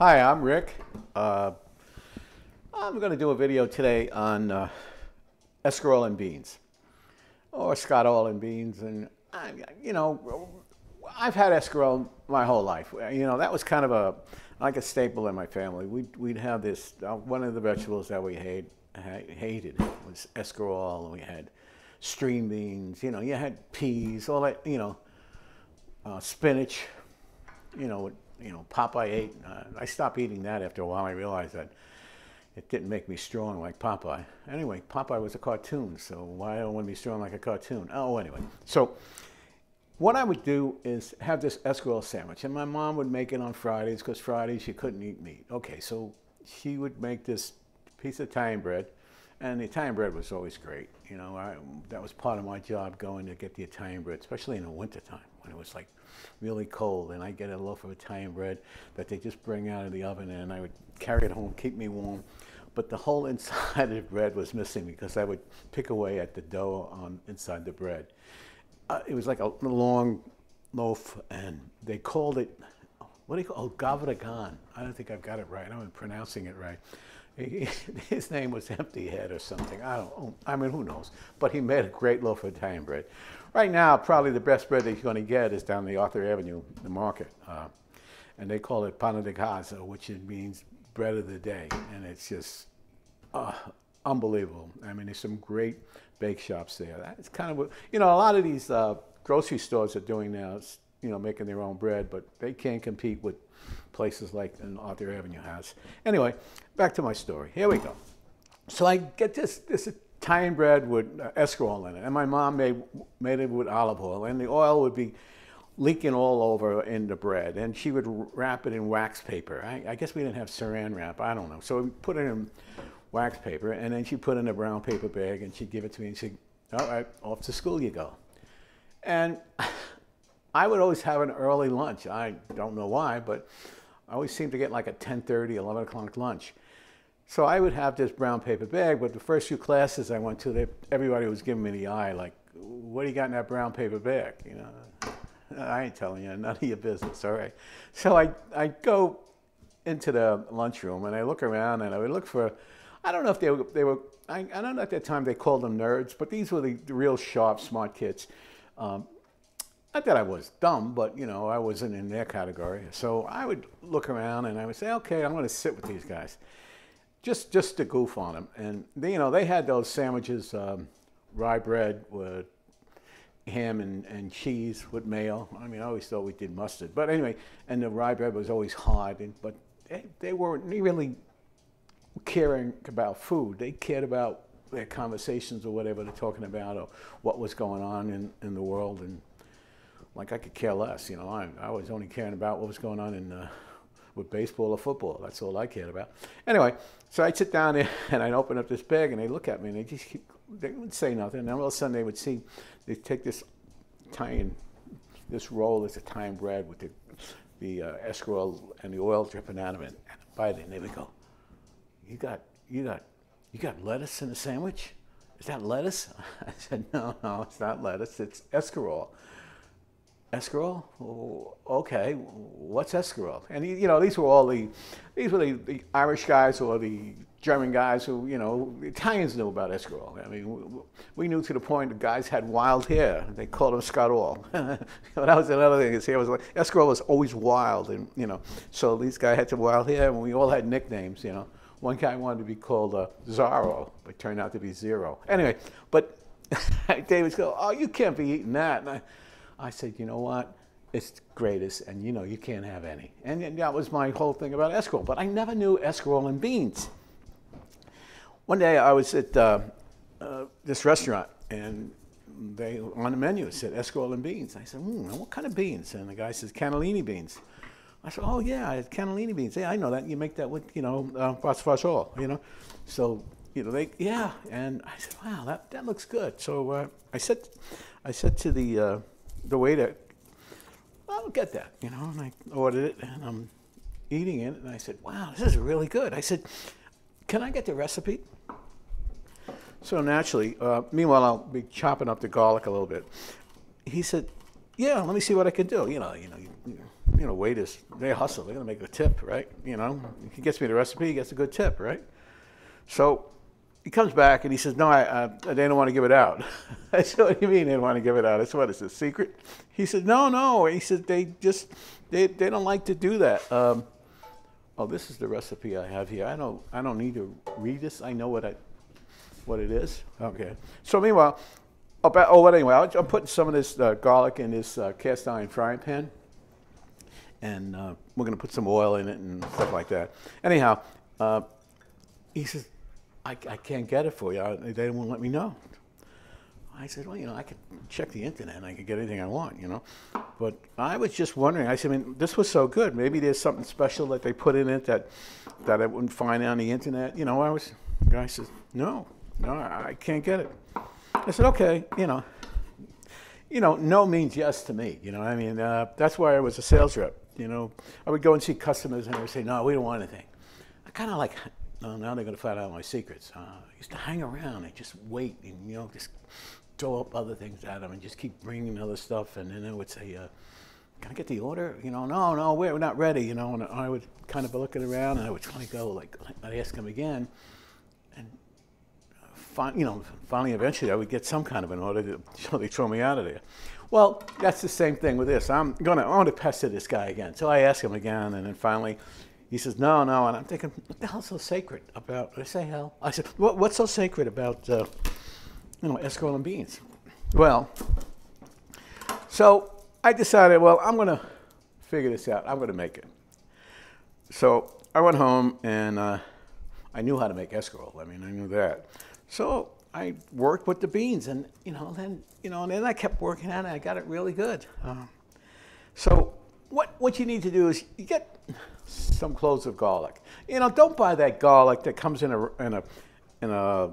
Hi, I'm Rick. I'm going to do a video today on escarole and beans, or Escarole and beans. And, I've had escarole my whole life. That was kind of like a staple in my family. We'd have this, one of the vegetables that we hated was escarole, and we had string beans, you had peas, all that, spinach, Popeye ate. I stopped eating that after a while. I realized that it didn't make me strong like Popeye. Anyway, Popeye was a cartoon, so why don't I want to be strong like a cartoon? Oh, anyway. So what I would do is have this escarole sandwich, and my mom would make it on Fridays because Fridays she couldn't eat meat. Okay, so she would make this piece of Italian bread, and the Italian bread was always great. That was part of my job, going to get the Italian bread, especially in the wintertime when it was like really cold, and I'd get a loaf of Italian bread that they just bring out of the oven, and I would carry it home, keep me warm. But the whole inside of the bread was missing because I would pick away at the dough on inside the bread. It was like a long loaf, and they called it, what do you call it? Oh, gavragan. I don't think I've got it right. I'm pronouncing it right. His name was Empty Head or something. I mean, who knows? But he made a great loaf of Italian bread. Right now, probably the best bread that you're going to get is down the Arthur Avenue, the market. And they call it pane di casa, which means bread of the day. And it's just unbelievable. I mean, there's some great bake shops there. It's kind of, a lot of these grocery stores are doing now, making their own bread, but they can't compete with places like an Arthur Avenue has. Anyway, back to my story. Here we go. So I get this Italian bread with escarole in it, and my mom made it with olive oil, and the oil would be leaking all over in the bread, and she would wrap it in wax paper. I guess we didn't have saran wrap, I don't know. So we put it in wax paper, and then she put it in a brown paper bag, and she'd give it to me, and she'd, all right, off to school you go. And I would always have an early lunch. I don't know why, but I always seemed to get like a 10:30, 11 o'clock lunch. So I would have this brown paper bag, but the first few classes I went to, everybody was giving me the eye, like, what do you got in that brown paper bag? I ain't telling you, none of your business, all right. So I go into the lunchroom, and I look around, and I would look for, I don't know if they were I don't know at that time they called them nerds, but these were the real sharp, smart kids. Not that I was dumb, but, I wasn't in their category. So I would look around, and I would say, okay, I'm going to sit with these guys, just to goof on them. And they had those sandwiches, rye bread with ham and cheese with mayo. I mean, I always thought we did mustard. But anyway, and the rye bread was always hard, but they weren't really caring about food. They cared about their conversations or whatever they're talking about, or what was going on in the world. And like, I could care less, I was only caring about what was going on with baseball or football. That's all I cared about. Anyway, so I'd sit down there, and I'd open up this bag, and they'd look at me, and they would say nothing. And then all of a sudden they'd take this roll, this Italian bread with the escarole and the oil dripping out of it, and bite it, and they would go, you got lettuce in the sandwich? Is that lettuce? I said, no, it's not lettuce, it's escarole. Escarole? Oh, okay, what's escarole? And these were the Irish guys or the German guys who, the Italians knew about escarole. I mean, we knew to the point the guys had wild hair. They called them Escarole. That was another thing. His hair was like, escarole was always wild, and so these guys had some wild hair, and we all had nicknames. One guy wanted to be called Zorro, but turned out to be Zero. Anyway, but David's go, oh, you can't be eating that. And I said, you know what? It's the greatest, and you can't have any. And that was my whole thing about escarole. But I never knew escarole and beans. One day I was at this restaurant, and they on the menu it said escarole and beans. I said, what kind of beans? And the guy says, cannellini beans. I said, oh yeah, it's cannellini beans. Yeah, I know that. You make that with, fasol, So, yeah. And I said, wow, that looks good. So I said to the waiter, I'll get that, and I ordered it, and I'm eating it, and I said, wow, this is really good. I said, can I get the recipe? So naturally, meanwhile, I'll be chopping up the garlic a little bit. He said, yeah, let me see what I can do. You waiters, they hustle. They're going to make a tip, right? If he gets me the recipe, he gets a good tip, right? So he comes back and he says, no, they don't want to give it out. I said, what do you mean they don't want to give it out? I said, what, is it a secret? He said, no. He said, they don't like to do that. Oh, this is the recipe I have here. I don't need to read this. I know what it is. Okay. So meanwhile, anyway, I'm putting some of this garlic in this cast iron frying pan. And we're going to put some oil in it and stuff like that. Anyhow, he says, I can't get it for you. They won't let me know. I said, well, I could check the internet and I could get anything I want, But I was just wondering. I said, this was so good. Maybe there's something special that they put in it that I wouldn't find on the internet. The guy says, no, I can't get it. I said, okay, no means yes to me. That's why I was a sales rep. I would go and see customers and they would say, no, we don't want anything. I kind of like, no, now they're going to find out my secrets. I used to hang around and just wait and, just throw up other things at them and just keep bringing other stuff. And then they would say, can I get the order? No, we're not ready, And I would kind of be looking around and I would finally go, I'd ask them again. And finally, eventually, I would get some kind of an order so they throw me out of there. Well, that's the same thing with this. I want to pester this guy again. So I ask him again, and then finally, he says, no. And I'm thinking, what the hell's so sacred about, I say hell? I said, what's so sacred about, escarole and beans? Well, so I decided, I'm going to figure this out. I'm going to make it. So I went home, and I knew how to make escarole. I knew that. So I worked with the beans, and then I kept working on it. I got it really good. So what you need to do is you get some cloves of garlic. Don't buy that garlic that comes in a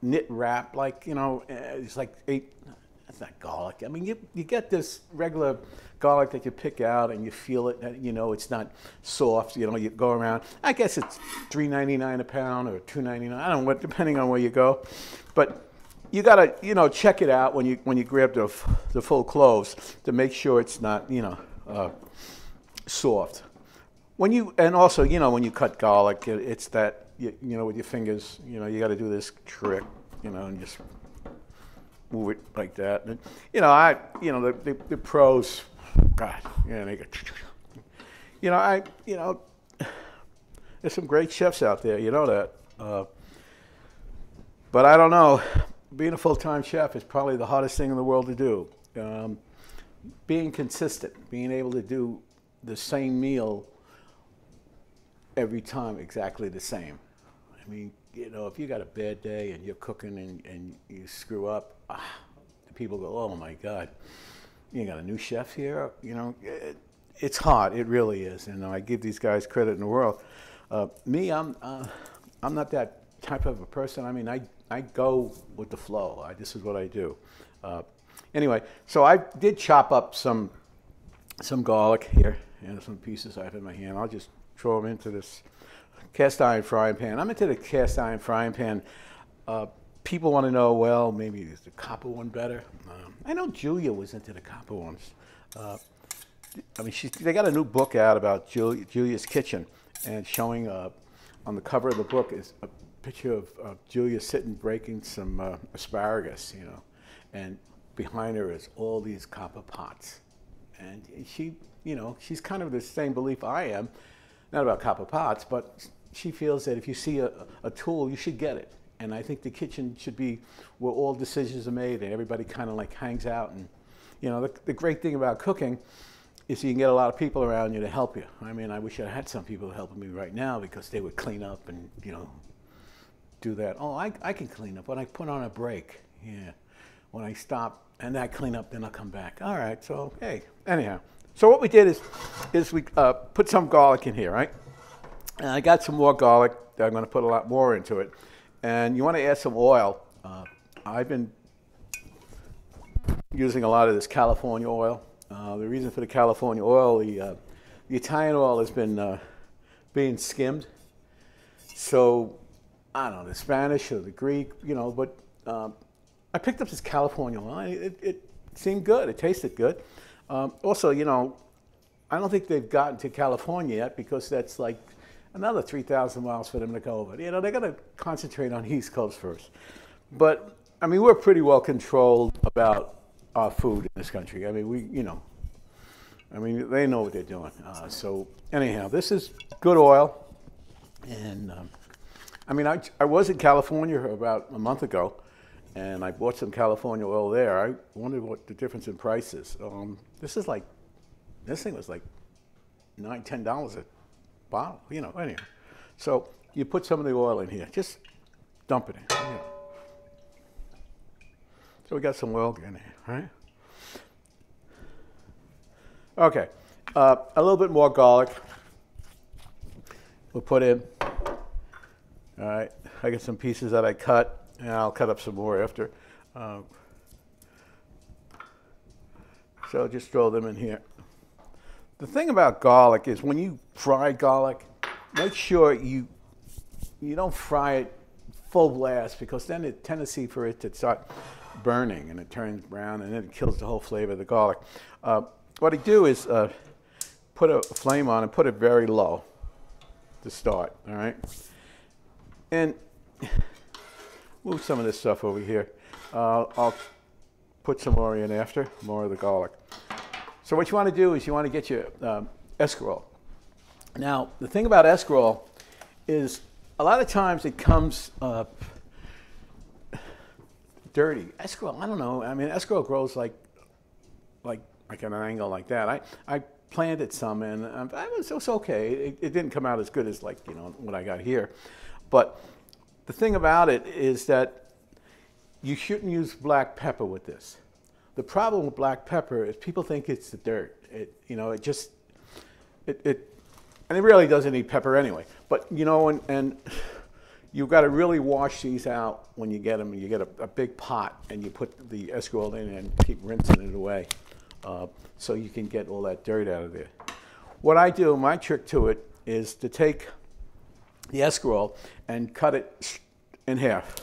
knit wrap, it's like 8. That's not garlic. You get this regular garlic that you pick out and you feel it. It's not soft. You go around. I guess it's $3.99 a pound or $2.99. I don't know, depending on where you go. But you gotta, check it out when you grab the full cloves to make sure it's not, soft. When you cut garlic, it's that with your fingers, you got to do this trick, and just move it like that. And, the pros, God, they go, there's some great chefs out there, that. But I don't know. Being a full-time chef is probably the hardest thing in the world to do. Being consistent, being able to do the same meal every time, exactly the same. If you got a bad day and you're cooking and you screw up, people go, oh my God, you got a new chef here? It's hard. It really is. And I give these guys credit in the world. Me, I'm not that type of a person. I go with the flow. This is what I do. Anyway, so I did chop up some garlic here, some pieces I have in my hand. I'll just throw them into this cast iron frying pan. I'm into the cast iron frying pan. People want to know, well, maybe is the copper one better? I know Julia was into the copper ones. They got a new book out about Julia's kitchen, and showing on the cover of the book is a picture of Julia sitting breaking some asparagus, and behind her is all these copper pots. And she's kind of the same belief I am, not about copper pots, but she feels that if you see a tool, you should get it. And I think the kitchen should be where all decisions are made and everybody kind of hangs out. And, the great thing about cooking is you can get a lot of people around you to help you. I wish I had some people helping me right now because they would clean up and, do that. Oh, I can clean up when I put on a break. Yeah. When I stop and I clean up, then I'll come back. All right. So, hey, anyhow. So what we did is we put some garlic in here, right? And I got some more garlic. I'm going to put a lot more into it. And you want to add some oil. I've been using a lot of this California oil. The reason for the California oil, the Italian oil has been being skimmed. So, I don't know, the Spanish or the Greek, but I picked up this California oil. It seemed good. It tasted good. Also, I don't think they've gotten to California yet because that's like another 3,000 miles for them to go over. You know, they got to concentrate on East Coast first. But I mean, we're pretty well controlled about our food in this country. I mean, they know what they're doing. So anyhow, this is good oil. And I mean, I was in California about a month ago, and I bought some California oil there. I wondered what the difference in price is. This thing was like $9, $10 a bottle, you know, anyway. So you put some of the oil in here, just dump it in. You know. So we got some oil in here, right? Okay, a little bit more garlic. We'll put in. All right, I got some pieces that I cut, and I'll cut up some more after. So just throw them in here. The thing about garlic is when you fry garlic, make sure you don't fry it full blast, because then the tendency for it to start burning and it turns brown and then it kills the whole flavor of the garlic. What I do is put a flame on and put it very low to start, all right? And move some of this stuff over here. I'll put some more in after, more of the garlic. So what you want to do is you want to get your escarole. Now, the thing about escarole is a lot of times it comes dirty. Escarole, I don't know. I mean, escarole grows like at an angle like that. I planted some, and it was okay. It didn't come out as good as, like, you know, what I got here. But the thing about it is that you shouldn't use black pepper with this. The problem with black pepper is people think it's the dirt. And it really doesn't need pepper anyway. But, you know, and you've got to really wash these out when you get them. You get a big pot, and you put the escarole in and keep rinsing it away, so you can get all that dirt out of there. What I do, my trick to it, is to take the escarole and cut it in half.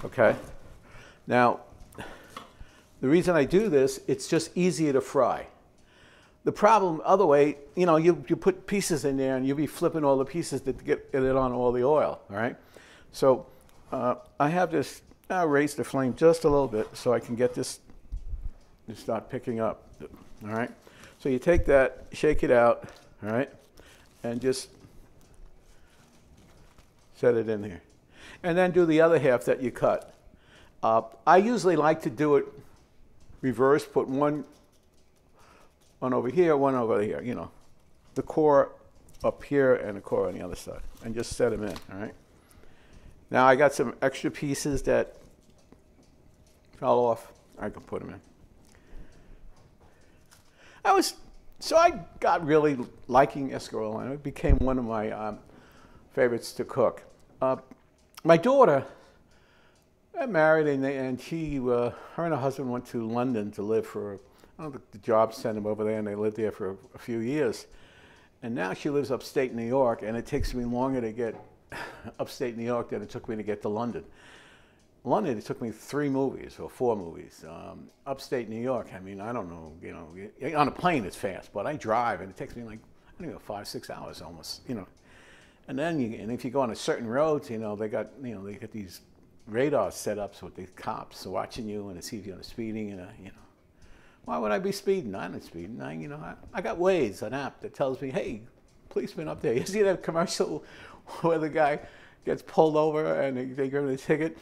Okay? Now, the reason I do this, it's just easier to fry. The problem, other way, you know, you put pieces in there and you'll be flipping all the pieces to get it on all the oil, all right? So I have this, I'll raise the flame just a little bit so I can get this to start picking up, all right? So you take that, shake it out, all right? And just set it in here. And then do the other half that you cut. I usually like to do it reverse, put one over here, one over here, you know. The core up here and the core on the other side. And just set them in, all right? Now I got some extra pieces that fell off. I can put them in. So I got really liking escarole, and it became one of my favorites to cook. My daughter got married, and she, her and her husband went to London to live for, I don't know, the job sent them over there, and they lived there for a few years. And now she lives upstate New York, and it takes me longer to get upstate New York than it took me to get to London. London, it took me 3 movies or 4 movies. Upstate New York, I mean, I don't know, you know, on a plane it's fast, but I drive, and it takes me like, I don't know, 5, 6 hours almost, you know. And then, and if you go on a certain roads, you know, they got these radar setups with the cops watching you, and it sees you on speeding, and you know, why would I be speeding? I'm not speeding. I got Waze, an app that tells me, hey, policeman up there. You see that commercial where the guy gets pulled over and they give him a ticket,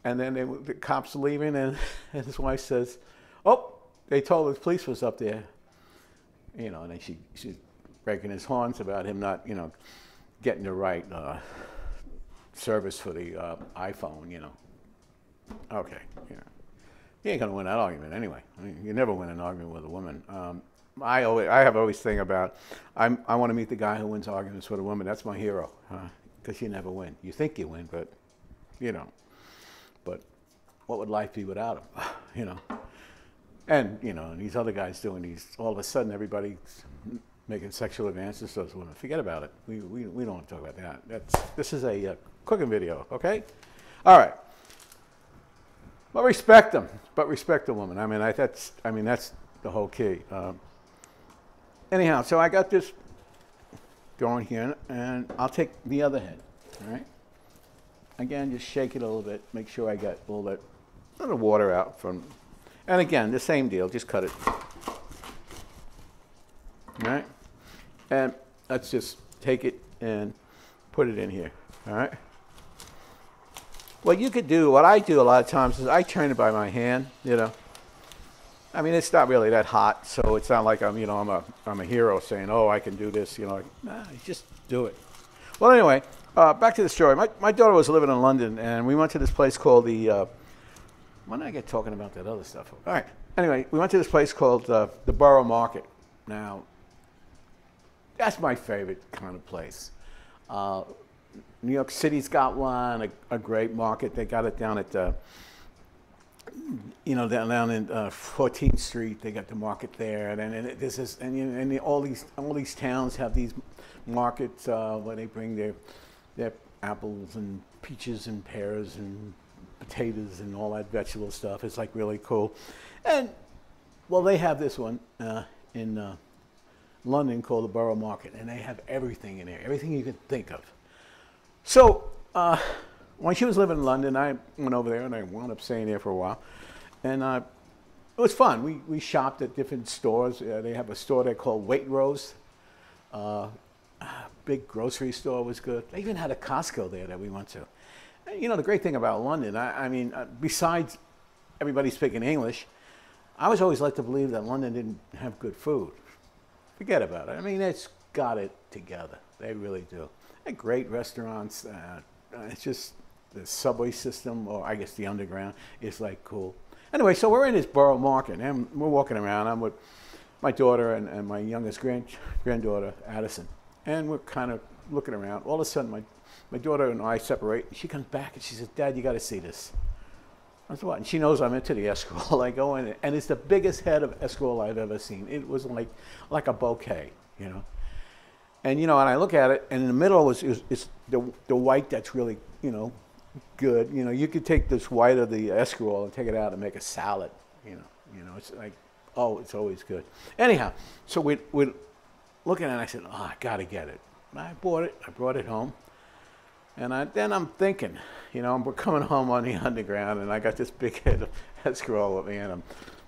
and then the cops are leaving, and his wife says, oh, they told the police was up there, you know, and then she's breaking his horns about him not, you know, getting the right service for the iPhone, you know. Okay, yeah. You ain't gonna win that argument anyway. I mean, you never win an argument with a woman. I have always think about, I want to meet the guy who wins arguments with a woman. That's my hero, because you never win. You think you win, but you don't. But what would life be without him? You know. And you know, and these other guys doing these. All of a sudden, everybody's making sexual advances to those women. Forget about it. We don't want to talk about that. This is a cooking video, okay? All right. But respect them. But respect the woman. I mean, that's the whole key. anyhow, so I got this going here, and I'll take the other head, all right? Again, just shake it a little bit, make sure I get all that little water out from, and again, the same deal, just cut it. All right? And let's just take it and put it in here, all right? What you could do, what I do a lot of times is I turn it by my hand, you know. I mean, it's not really that hot, so it's not like I'm a hero saying, oh, I can do this, you know. Like, nah, just do it. Well, anyway, back to the story. My daughter was living in London, and we went to this place called the, when did I get talking about that other stuff? All right. Anyway, we went to this place called the Borough Market. Now, that's my favorite kind of place. New York City's got one, a great market. They got it down at, down in 14th Street. They got the market there, and all these towns have these markets where they bring their apples and peaches and pears and potatoes and all that vegetable stuff. It's like really cool. And well, they have this one in London called the Borough Market, and they have everything in there, everything you can think of. So when she was living in London, I went over there and I wound up staying there for a while, and it was fun. We shopped at different stores. They have a store there called Waitrose. Big grocery store was good. They even had a Costco there that we went to. And, you know, the great thing about London, I mean, besides everybody speaking English, I was always led to believe that London didn't have good food. Forget about it. I mean, it's got it together. They really do. They're great restaurants. It's just the subway system, or I guess the underground, is like cool. Anyway, so we're in this Borough Market, and we're walking around. I'm with my daughter and my youngest granddaughter, Addison. And we're kind of looking around. All of a sudden, my daughter and I separate. And she comes back and she says, Dad, you got to see this. I said, what? And she knows I'm into the Escarole. I go in, and it's the biggest head of Escarole I've ever seen. It was like a bouquet, you know. And, you know, and I look at it, and in the middle is the white that's really, you know, good. You know, you could take this white of the Escarole and take it out and make a salad, you know. It's like, oh, it's always good. Anyhow, so we're looking at it, and I said, oh, I got to get it. And I bought it. I brought it home. And then I'm thinking, you know, we're coming home on the underground, and I got this big head of Escarole with me, and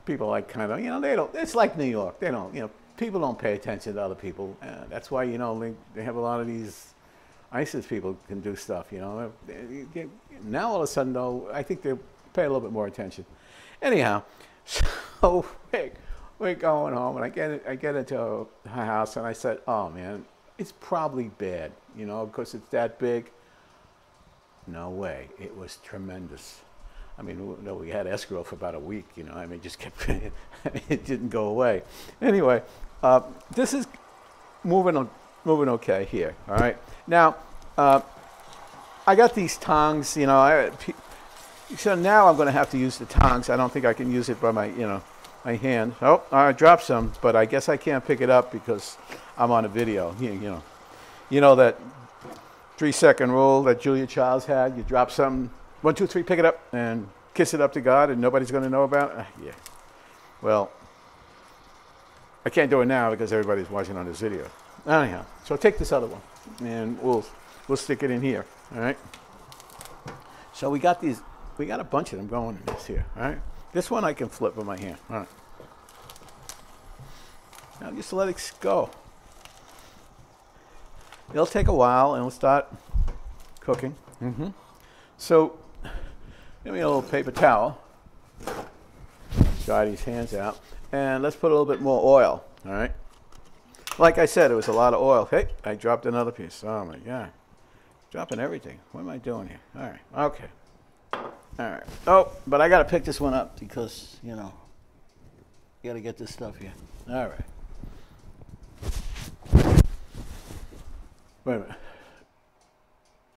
people like kind of, you know, they don't, it's like New York. They don't, you know, people don't pay attention to other people. That's why, you know, they have a lot of these ISIS people can do stuff, you know. Now all of a sudden, though, I think they pay a little bit more attention. Anyhow, so we're going home, and I get into her house, and I said, oh, man, it's probably bad, you know, because it's that big. No way. It was tremendous. I mean, we had Escarole for about a week, you know. I mean, just kept, it didn't go away. Anyway, this is moving okay here, all right? Now, I got these tongs, you know. So now I'm going to have to use the tongs. I don't think I can use it by my, you know, my hand. Oh, I dropped some, but I guess I can't pick it up because I'm on a video. You know that 3-second rule that Julia Childs had. You drop something, 1, 2, 3, pick it up and kiss it up to God, and nobody's going to know about it. Yeah. Well, I can't do it now because everybody's watching on this video. Anyhow, so take this other one, and we'll stick it in here. All right. So we got these. We got a bunch of them going in this here. All right. This one I can flip with my hand. All right. Now just let it go. It'll take a while, and we'll start cooking. So, give me a little paper towel. Dry these hands out, and let's put a little bit more oil. All right. Like I said, it was a lot of oil. Hey, I dropped another piece. Oh my God, dropping everything. What am I doing here? All right. Okay. All right. Oh, but I got to pick this one up because, you know, you got to get this stuff here. All right. Wait a minute.